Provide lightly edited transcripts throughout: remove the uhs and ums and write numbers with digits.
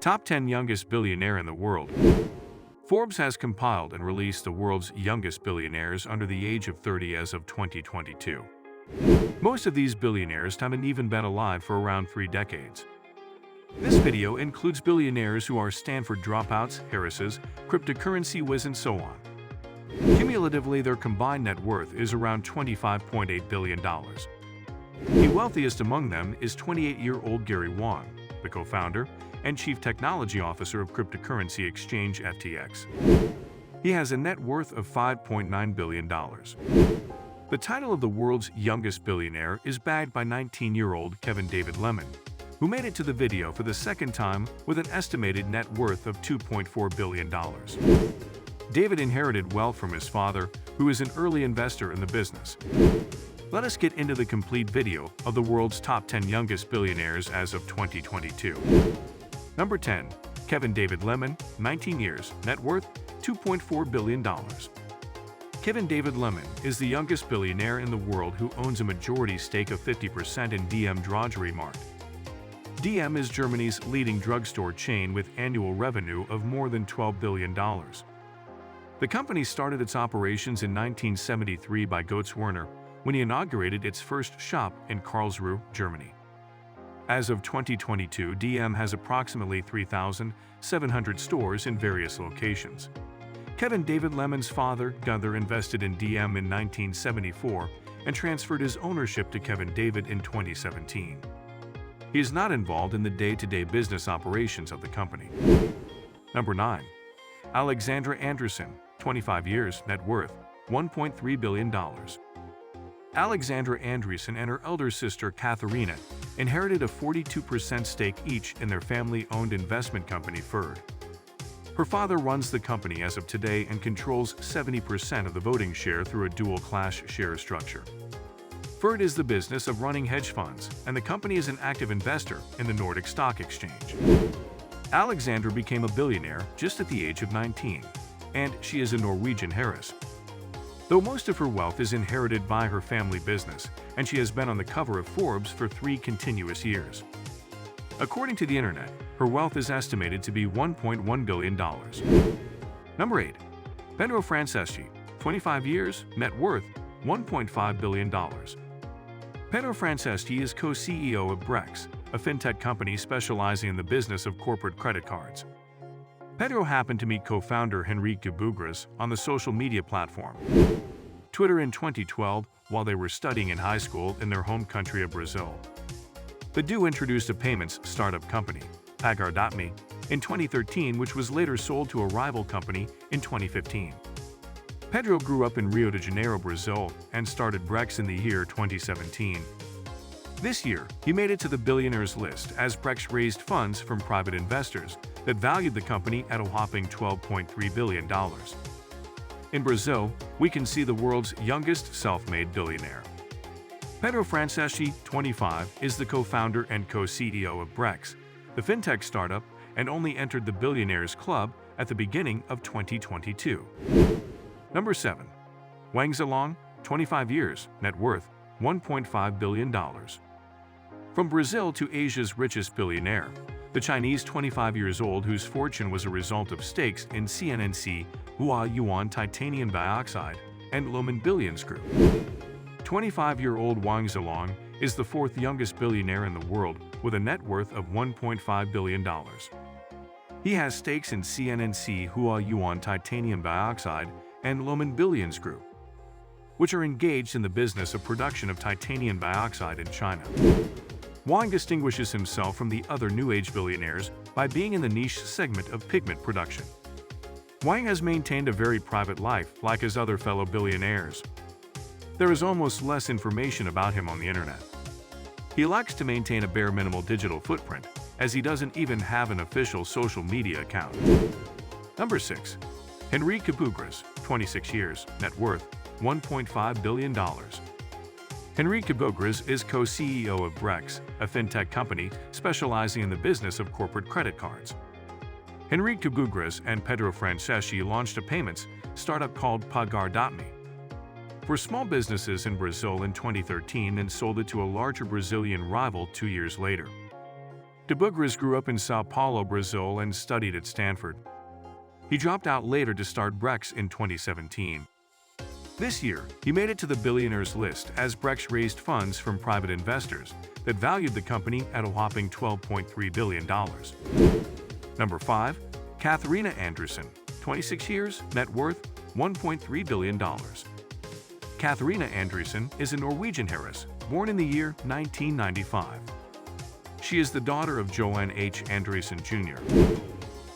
Top 10 Youngest Billionaire in the World. Forbes has compiled and released the world's youngest billionaires under the age of 30 as of 2022. Most of these billionaires haven't even been alive for around 3 decades. This video includes billionaires who are Stanford dropouts, heiresses, cryptocurrency whiz, and so on. Cumulatively, their combined net worth is around $25.8 billion. The wealthiest among them is 28-year-old Gary Wang, the co-founder and chief technology officer of cryptocurrency exchange FTX. He has a net worth of $5.9 billion. The title of the world's youngest billionaire is bagged by 19-year-old Kevin David Lemon, who made it to the video for the second time with an estimated net worth of $2.4 billion. David inherited wealth from his father, who is an early investor in the business. Let us get into the complete video of the world's top 10 youngest billionaires as of 2022. Number 10. Kevin David Lemon, 19 years, net worth $2.4 billion. Kevin David Lemon is the youngest billionaire in the world who owns a majority stake of 50% in DM Drogerie. DM is Germany's leading drugstore chain with annual revenue of more than $12 billion. The company started its operations in 1973 by Götz Werner when he inaugurated its first shop in Karlsruhe, Germany. As of 2022, DM has approximately 3,700 stores in various locations. Kevin David Lemon's father, Gunther, invested in DM in 1974 and transferred his ownership to Kevin David in 2017. He is not involved in the day-to-day business operations of the company. Number 9. Alexandra Andreessen, 25 years, net worth $1.3 billion. Alexandra Andreessen and her elder sister Katharina inherited a 42% stake each in their family-owned investment company Ferd. Her father runs the company as of today and controls 70% of the voting share through a dual-class share structure. Ferd is the business of running hedge funds, and the company is an active investor in the Nordic Stock Exchange. Alexandra became a billionaire just at the age of 19, and she is a Norwegian heiress. Though most of her wealth is inherited by her family business, and she has been on the cover of Forbes for 3 continuous years. According to the internet, her wealth is estimated to be $1.1 billion. Number 8. Pedro Franceschi, 25 years, net worth $1.5 billion. Pedro Franceschi is co-CEO of Brex, a fintech company specializing in the business of corporate credit cards. Pedro happened to meet co-founder Henrique Bugras on the social media platform Twitter in 2012 while they were studying in high school in their home country of Brazil. The duo introduced a payments startup company, Pagar.me, in 2013, which was later sold to a rival company in 2015. Pedro grew up in Rio de Janeiro, Brazil, and started Brex in the year 2017. This year, he made it to the billionaires list as Brex raised funds from private investors that valued the company at a whopping $12.3 billion. In Brazil, we can see the world's youngest self-made billionaire. Pedro Franceschi, 25, is the co-founder and co-CEO of Brex, the fintech startup, and only entered the Billionaires Club at the beginning of 2022. Number 7. Wang Zilong, 25 years, net worth $1.5 billion. From Brazil to Asia's richest billionaire, the Chinese 25 years old whose fortune was a result of stakes in CNNC, Huayuan Titanium Dioxide, and Loman Billions Group. 25-year-old Wang Zilong is the 4th youngest billionaire in the world with a net worth of $1.5 billion. He has stakes in CNNC, Huayuan Titanium Dioxide, and Loman Billions Group, which are engaged in the business of production of titanium dioxide in China. Wang distinguishes himself from the other New Age billionaires by being in the niche segment of pigment production. Wang has maintained a very private life like his other fellow billionaires. There is almost less information about him on the internet. He likes to maintain a bare minimal digital footprint, as he doesn't even have an official social media account. Number 6. Henrique Bugras, 26 years, net worth $1.5 billion. Henrique Bugras is co-CEO of Brex, a fintech company specializing in the business of corporate credit cards. Henrique Bugras and Pedro Franceschi launched a payments startup called Pagar.me for small businesses in Brazil in 2013 and sold it to a larger Brazilian rival 2 years later. De Bugras grew up in Sao Paulo, Brazil and studied at Stanford. He dropped out later to start Brex in 2017. This year, he made it to the billionaires list as Brex raised funds from private investors that valued the company at a whopping $12.3 billion. Number 5. Katharina Andersen, 26 years, net worth $1.3 billion. Katharina Andersen is a Norwegian heiress, born in the year 1995. She is the daughter of Johan H. Andresen Jr.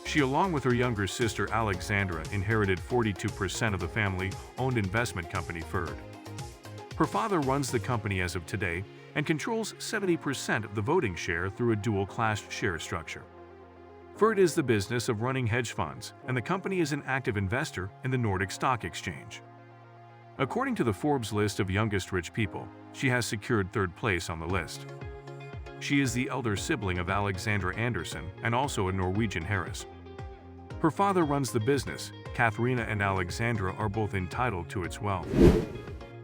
She, along with her younger sister Alexandra, inherited 42% of the family-owned investment company Ferd. Her father runs the company as of today and controls 70% of the voting share through a dual-class share structure. Ferd is the business of running hedge funds, and the company is an active investor in the Nordic Stock Exchange. According to the Forbes list of youngest rich people, she has secured third place on the list. She is the elder sibling of Alexandra Andersen and also a Norwegian heiress. Her father runs the business. Katharina and Alexandra are both entitled to its wealth.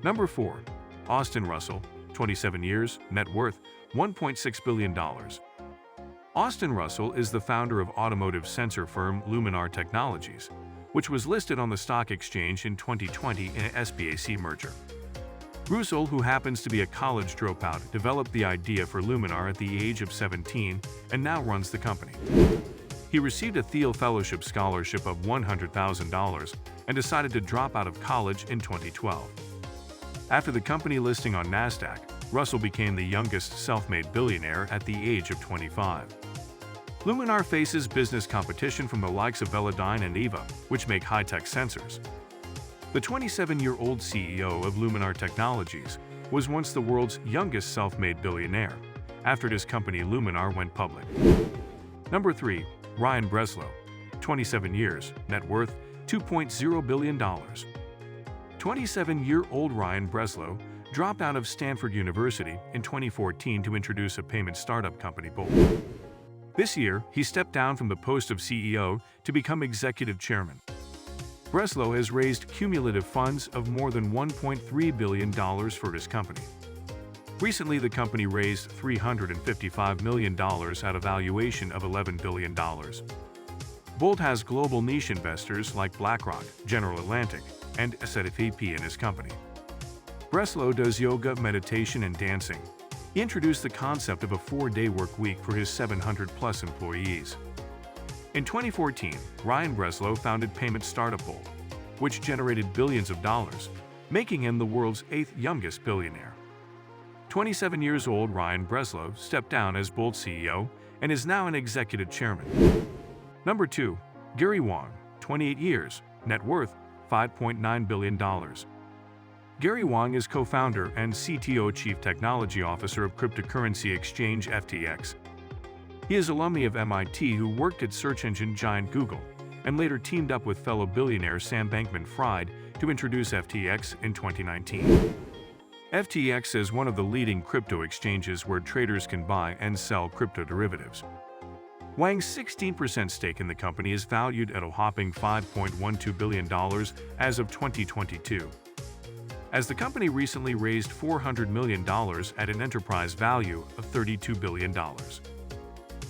Number 4. Austin Russell, 27 years, net worth $1.6 billion. Austin Russell is the founder of automotive sensor firm Luminar Technologies, which was listed on the stock exchange in 2020 in an SPAC merger. Russell, who happens to be a college dropout, developed the idea for Luminar at the age of 17 and now runs the company. He received a Thiel Fellowship Scholarship of $100,000 and decided to drop out of college in 2012. After the company listing on NASDAQ, Russell became the youngest self-made billionaire at the age of 25. Luminar faces business competition from the likes of Velodyne and Eva, which make high-tech sensors. The 27-year-old CEO of Luminar Technologies was once the world's youngest self-made billionaire, after his company Luminar went public. Number 3. Ryan Breslow, 27 years, net worth $2.0 billion. 27-year-old Ryan Breslow dropped out of Stanford University in 2014 to introduce a payment startup company, Bolt. This year, he stepped down from the post of CEO to become executive chairman. Breslow has raised cumulative funds of more than $1.3 billion for his company. Recently, the company raised $355 million at a valuation of $11 billion. Bolt has global niche investors like BlackRock, General Atlantic, and SFAP in his company. Breslow does yoga, meditation, and dancing. He introduced the concept of a 4-day work week for his 700-plus employees. In 2014, Ryan Breslow founded payment startup Bolt, which generated billions of dollars, making him the world's 8th youngest billionaire. 27 years old Ryan Breslow stepped down as Bolt CEO and is now an executive chairman. Number 2. Gary Wang, 28 years, net worth $5.9 billion. Gary Wang is co-founder and CTO Chief Technology Officer of cryptocurrency exchange FTX. He is alumni of MIT who worked at search engine giant Google and later teamed up with fellow billionaire Sam Bankman-Fried to introduce FTX in 2019. FTX is one of the leading crypto exchanges where traders can buy and sell crypto derivatives. Wang's 16% stake in the company is valued at a whopping $5.12 billion as of 2022. As the company recently raised $400 million at an enterprise value of $32 billion.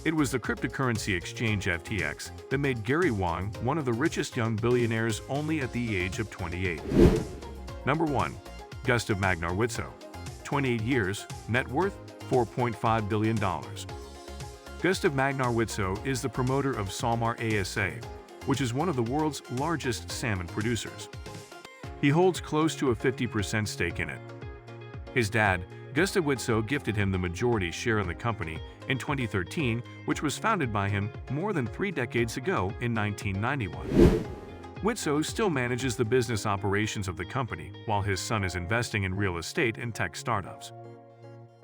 It was the cryptocurrency exchange FTX that made Gary Wang one of the richest young billionaires only at the age of 28. Number 1. Gustav Magnar-Whitsoe, 28 years, net worth $4.5 billion. Gustav Magnar-Whitsoe is the promoter of SalMar ASA, which is one of the world's largest salmon producers. He holds close to a 50% stake in it. His dad, Gustav Whitsoe, gifted him the majority share in the company in 2013, which was founded by him more than 3 decades ago in 1991. Whitsoe still manages the business operations of the company, while his son is investing in real estate and tech startups.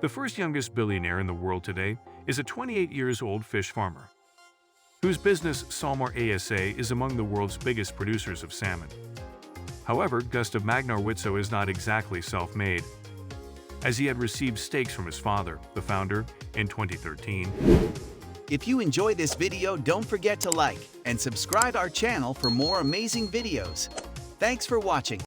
The first youngest billionaire in the world today is a 28-year-old fish farmer, whose business SalMar ASA is among the world's biggest producers of salmon. However, Gustav Magnar-Whitsoe is not exactly self-made, as he had received stakes from his father, the founder, in 2013. If you enjoyed this video, don't forget to like and subscribe our channel for more amazing videos. Thanks for watching.